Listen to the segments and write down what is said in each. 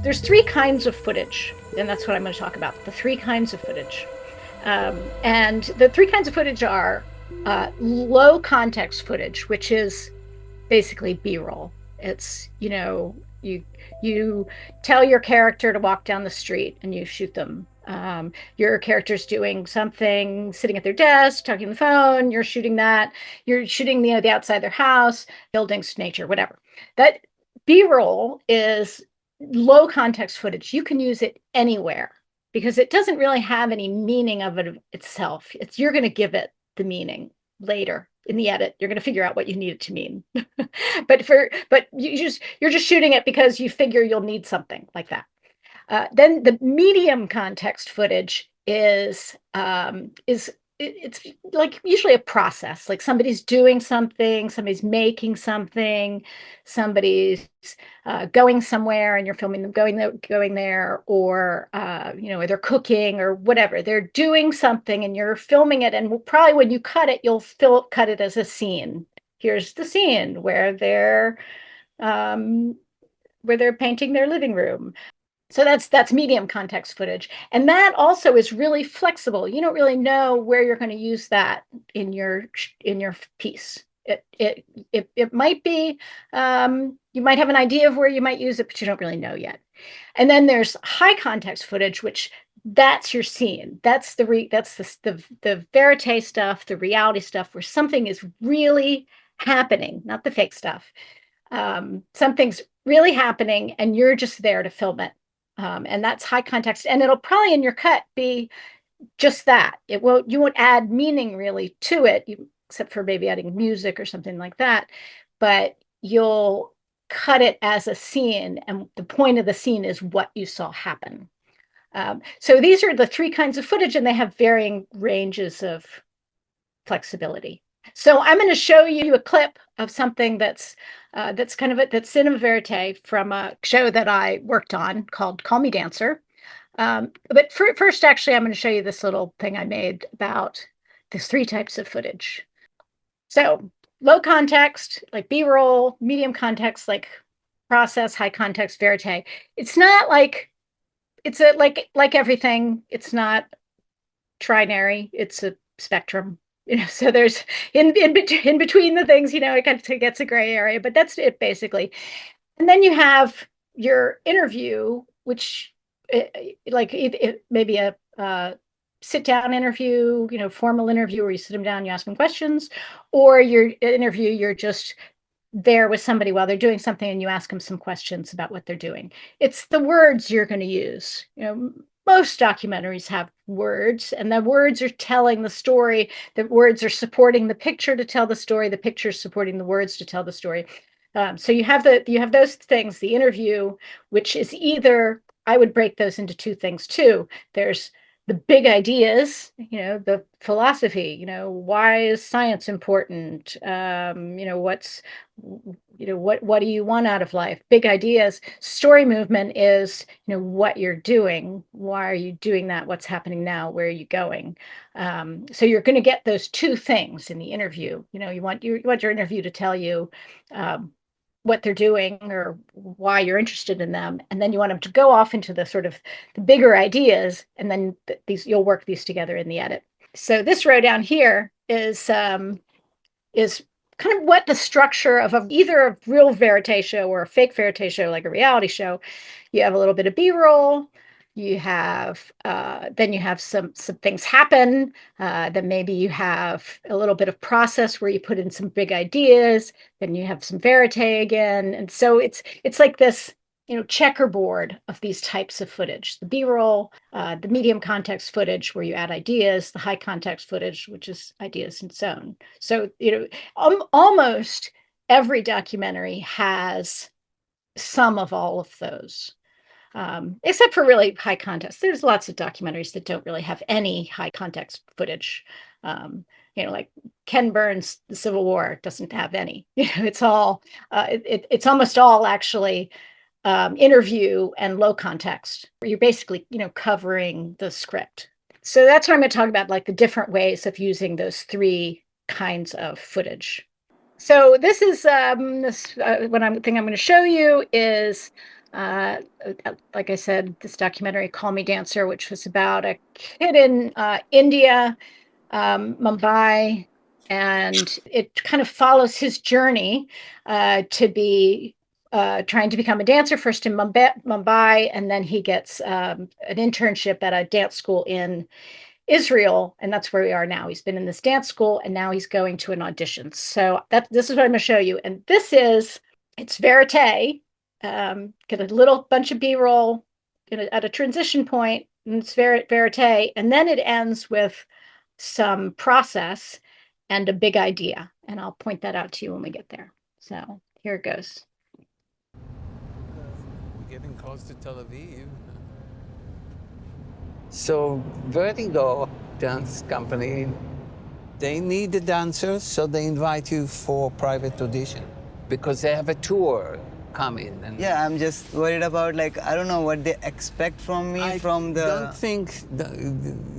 there's three kinds of footage, and that's what I'm going to talk about. The three kinds of footage. And the three kinds of footage are low context footage, which is basically B-roll. It's, you tell your character to walk down the street and you shoot them. Your character's doing something, sitting at their desk, talking on the phone, you're shooting that. You're shooting the outside of their house, buildings, nature, whatever. That B-roll is low context footage. You can use it anywhere because it doesn't really have any meaning of it itself. You're going to give it the meaning later in the edit. You're going to figure out what you need it to mean. but you're just shooting it because you figure you'll need something like that. Then the medium context footage it's like usually a process, like somebody's doing something, somebody's making something, somebody's going somewhere and you're filming them going there, or they're cooking or whatever. They're doing something and you're filming it, and probably when you cut it, you'll cut it as a scene. Here's the scene um, where they're painting their living room. So that's medium context footage. And that also is really flexible. You don't really know where you're going to use that in your piece. It might be you might have an idea of where you might use it, but you don't really know yet. And then there's high context footage, which that's your scene. That's the verite stuff, the reality stuff, where something is really happening, not the fake stuff. Something's really happening and you're just there to film it. And that's high context, and it'll probably in your cut be just that. You won't add meaning really to it, except for maybe adding music or something like that, but you'll cut it as a scene, and the point of the scene is what you saw happen. So these are the three kinds of footage, and they have varying ranges of flexibility. So I'm going to show you a clip of something that's cinema verite from a show that I worked on called Call Me Dancer. But first, actually, I'm going to show you this little thing I made about these three types of footage. So low context, like B-roll, medium context, like process, high context, verite. It's not like like everything. It's not trinary. It's a spectrum. So there's in between the things, it kind of gets a gray area, but that's it basically. And then you have your interview, which maybe a sit down interview, formal interview where you sit them down, you ask them questions, or your interview, you're just there with somebody while they're doing something and you ask them some questions about what they're doing. It's the words you're going to use. Most documentaries have words, and the words are telling the story. The words are supporting the picture to tell the story. The picture is supporting the words to tell the story. So you have those things. The interview, which is either, I would break those into two things too. There's the big ideas, the philosophy. Why is science important? What do you want out of life? Big ideas. Story movement is, what you're doing. Why are you doing that? What's happening now? Where are you going? So you're going to get those two things in the interview. You want your interview to tell you what they're doing or why you're interested in them, and then you want them to go off into the sort of the bigger ideas, and then you'll work these together in the edit. So this row down here is kind of what the structure of either a real verite show or a fake verite show, like a reality show. You have a little bit of B-roll. You have then you have some things happen. Then maybe you have a little bit of process where you put in some big ideas. Then you have some verite again, and so it's like this checkerboard of these types of footage: the B-roll, the medium context footage where you add ideas, the high context footage, which is ideas in its own. So almost every documentary has some of all of those. Except for really high context. There's lots of documentaries that don't really have any high context footage. Like Ken Burns' The Civil War doesn't have any. It's all, it's almost all actually interview and low context. You're basically, covering the script. So that's what I'm going to talk about, like the different ways of using those three kinds of footage. So this is what I'm going to show you is Like I said, this documentary, Call Me Dancer, which was about a kid in India, Mumbai, and it kind of follows his journey to be trying to become a dancer first in Mumbai, and then he gets an internship at a dance school in Israel, and that's where we are now. He's been in this dance school, and now he's going to an audition. So this is what I'm going to show you, and it's verite. Get a little bunch of B-roll at a transition point, and it's verite, and then it ends with some process and a big idea, and I'll point that out to you when we get there. So here it goes. We're getting close to Tel Aviv. So Vertigo dance company, they need the dancers, so they invite you for private audition because they have a tour coming. And yeah, I'm just worried about, like, I don't know what they expect from me. I don't think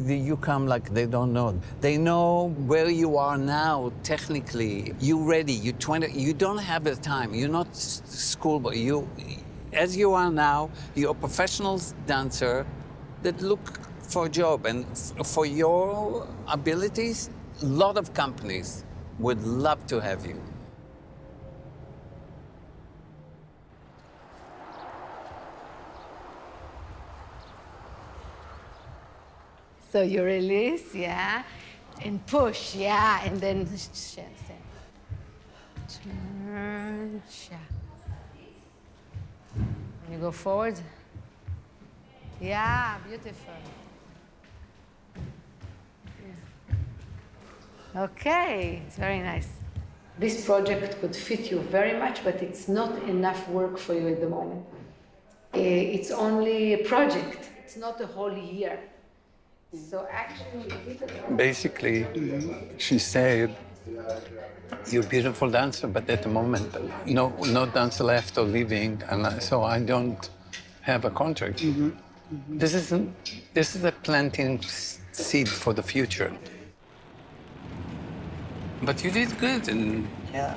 you come like they don't know. They know where you are now technically. You ready, you 20, you don't have the time. You're not schoolboy. As you are now, you're a professional dancer that look for a job. And for your abilities, a lot of companies would love to have you. So you release, yeah, and push, yeah, and then turn, and you go forward. Yeah, beautiful. Yeah. Okay, it's very nice. This project could fit you very much, but it's not enough work for you at the moment. It's only a project. It's not a whole year. So actually, basically, she said, "You're a beautiful dancer, but at the moment, no dancer left or leaving, and so I don't have a contract." Mm-hmm. Mm-hmm. This is a planting seed for the future. But you did good, and yeah,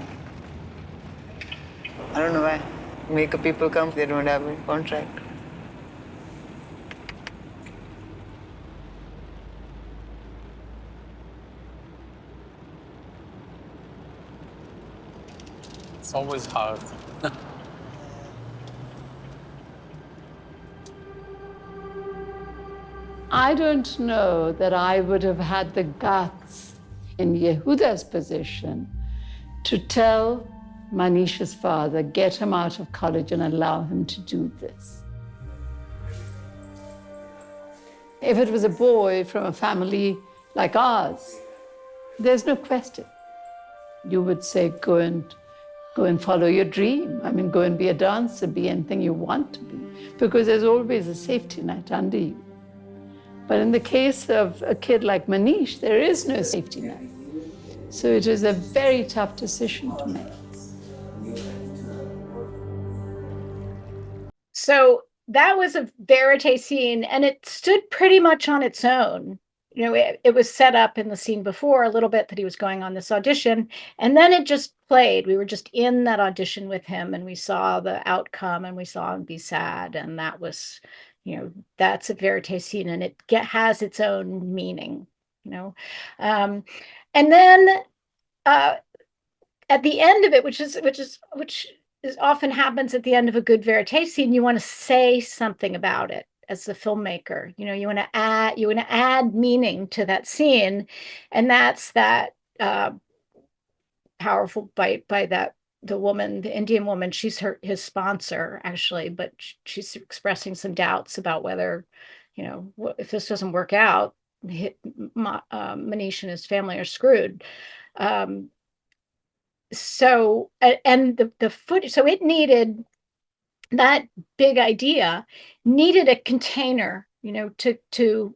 I don't know why makeup people come, they don't have a contract. it's always hard. I don't know that I would have had the guts in Yehuda's position to tell Manish's father, get him out of college and allow him to do this. If it was a boy from a family like ours, there's no question. You would say, go and follow your dream. I mean, go and be a dancer, be anything you want to be, because there's always a safety net under you. But in the case of a kid like Manish, there is no safety net. So it is a very tough decision to make. So that was a verite scene, and it stood pretty much on its own. It was set up in the scene before a little bit that he was going on this audition, and then it just played. We were just in that audition with him, and we saw the outcome, and we saw him be sad, and that was, that's a verite scene, and it has its own meaning, and then at the end of it, which often happens at the end of a good verite scene, you want to say something about it. As the filmmaker, you want to add meaning to that scene, and that's that powerful bite by the woman, the Indian woman. She's his sponsor actually, but she's expressing some doubts about whether, if this doesn't work out, Manish and his family are screwed. So and the footage, so it needed. That big idea needed a container, to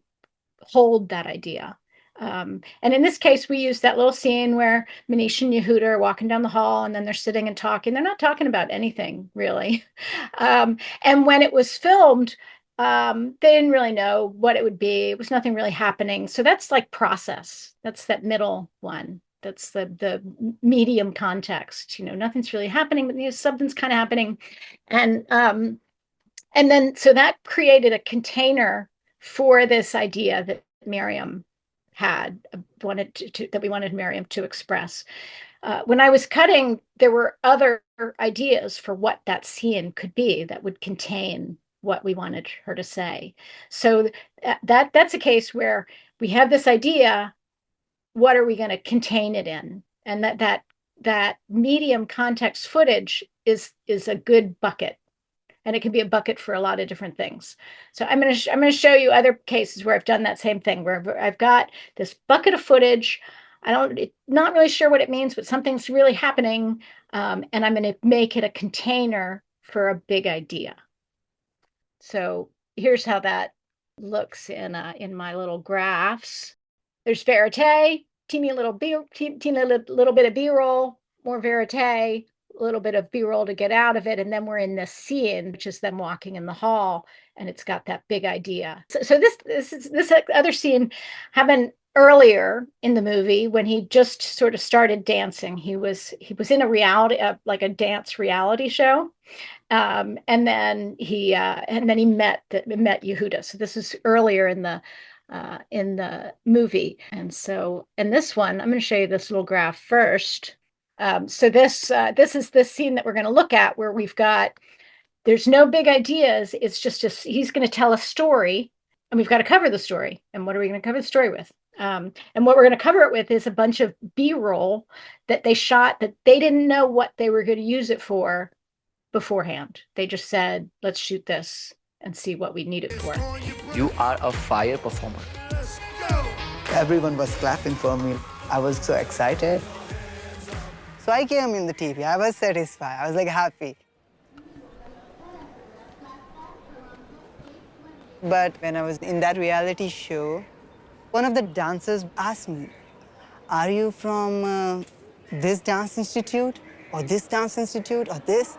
hold that idea. And in this case, we used that little scene where Manish and Yehuda are walking down the hall, and then they're sitting and talking. They're not talking about anything, really. And when it was filmed, they didn't really know what it would be. It was nothing really happening. So that's like process. That's that middle one. That's the medium context. Nothing's really happening, but something's kind of happening. And And then, so that created a container for this idea that Miriam had that we wanted Miriam to express. When I was cutting, there were other ideas for what that scene could be that would contain what we wanted her to say. So that's a case where we have this idea, what are we going to contain it in? And that medium context footage is a good bucket, and it can be a bucket for a lot of different things. So I'm going to show you other cases where I've done that same thing, where I've got this bucket of footage. Not really sure what it means, but something's really happening, and I'm going to make it a container for a big idea. So here's how that looks in my little graphs. There's verite, teeny little little bit of B-roll, more verite, a little bit of B-roll to get out of it, and then we're in this scene, which is them walking in the hall, and it's got that big idea. So this other scene happened earlier in the movie when he just sort of started dancing. He was in a reality, like a dance reality show. And then he met Yehuda. So this is earlier in the movie. And so in this one, I'm going to show you this little graph first. So this is the scene that we're going to look at, where there's no big ideas. It's just he's going to tell a story, and we've got to cover the story. And what are we going to cover the story with? And what we're going to cover it with is a bunch of B-roll that they shot that they didn't know what they were going to use it for beforehand. They just said, let's shoot this and see what we need it for. You are a fire performer. Everyone was clapping for me. I was so excited. So I came in the TV. I was satisfied. I was like happy. But when I was in that reality show, one of the dancers asked me, are you from this dance institute or this dance institute or this?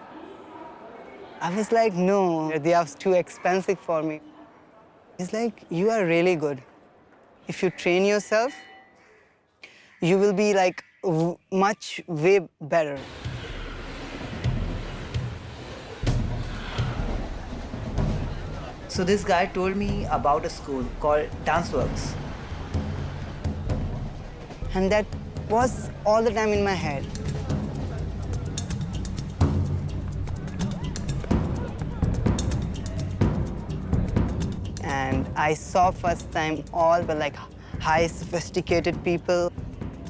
I was like, no, they are too expensive for me. He's like, you are really good. If you train yourself, you will be like much way better. So this guy told me about a school called DanceWorks. And that was all the time in my head. And I saw first time all the like high sophisticated people,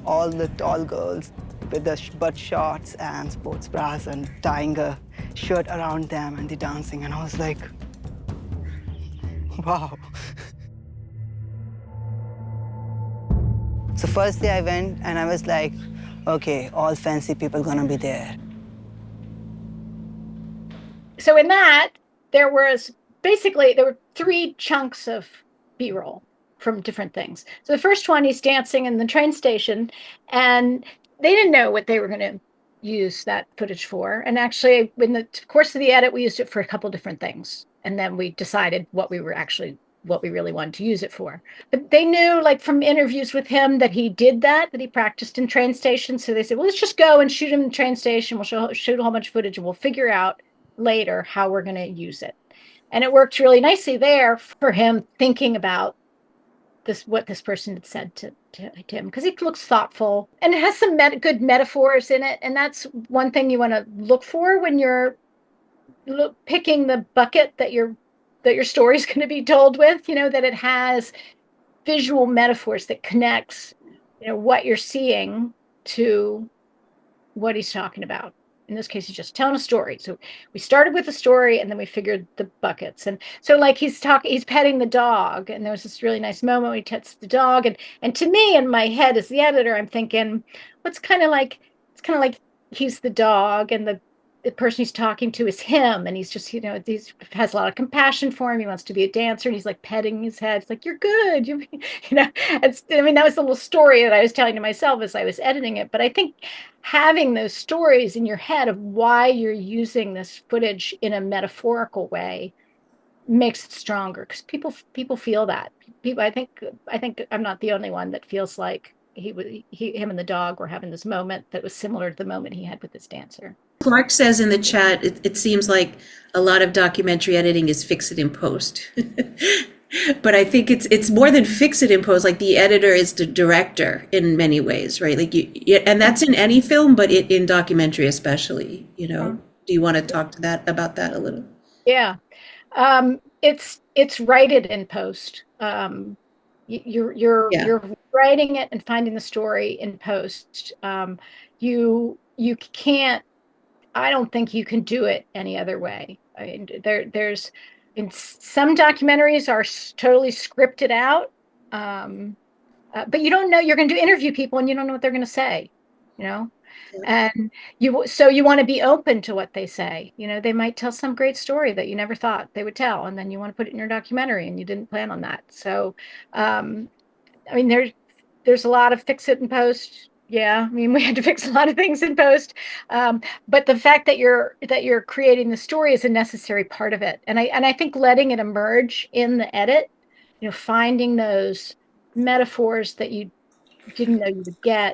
all the tall girls with the butt shorts and sports bras and tying a shirt around them and the dancing. And I was like, wow. So first day I went and I was like, okay, all fancy people gonna be there. So in that, there were 3 chunks of B-roll from different things. So the first one, he's dancing in the train station, and they didn't know what they were going to use that footage for. And actually, in the course of the edit, we used it for a couple different things. And then we decided what we really wanted to use it for. But they knew, like from interviews with him, that he did that he practiced in train stations. So they said, well, let's just go and shoot him in the train station. We'll shoot a whole bunch of footage, and we'll figure out later how we're going to use it. And it worked really nicely there for him, thinking about what this person had said to him, because it looks thoughtful and it has some good metaphors in it. And that's one thing you want to look for when you're picking the bucket that your story's going to be told with, that it has visual metaphors that connects, what you're seeing to what he's talking about. In this case, he's just telling a story. So we started with the story, and then we figured the buckets. And so, like, he's petting the dog, and there was this really nice moment when he pets the dog. And to me, in my head as the editor, I'm thinking, it's kind of like he's the dog, and the person he's talking to is him, and he's just, he has a lot of compassion for him. He wants to be a dancer, and he's like petting his head. It's like, you're good. That was the little story that I was telling to myself as I was editing it. But I think having those stories in your head of why you're using this footage in a metaphorical way makes it stronger, because people feel that. I think I'm not the only one that feels like him and the dog were having this moment that was similar to the moment he had with this dancer. Clark says in the chat, it seems like a lot of documentary editing is fix it in post. But I think it's more than fix it in post. Like the editor is the director in many ways, right? Like and that's in any film, but in documentary especially. You know, do you want to talk to that about that a little? Yeah, it's write it in post. Yeah. You're writing it and finding the story in post. You can't. I don't think you can do it any other way. I mean, there's in some documentaries are totally scripted out, but you don't know. You're going to interview people and you don't know what they're going to say, you know. And you want to be open to what they say. You know, they might tell some great story that you never thought they would tell, and then you want to put it in your documentary, and you didn't plan on that. So, I mean, there's a lot of fix it in post. Yeah, I mean, we had to fix a lot of things in post, but the fact that you're creating the story is a necessary part of it, and I think letting it emerge in the edit, you know, finding those metaphors that you didn't know you would get,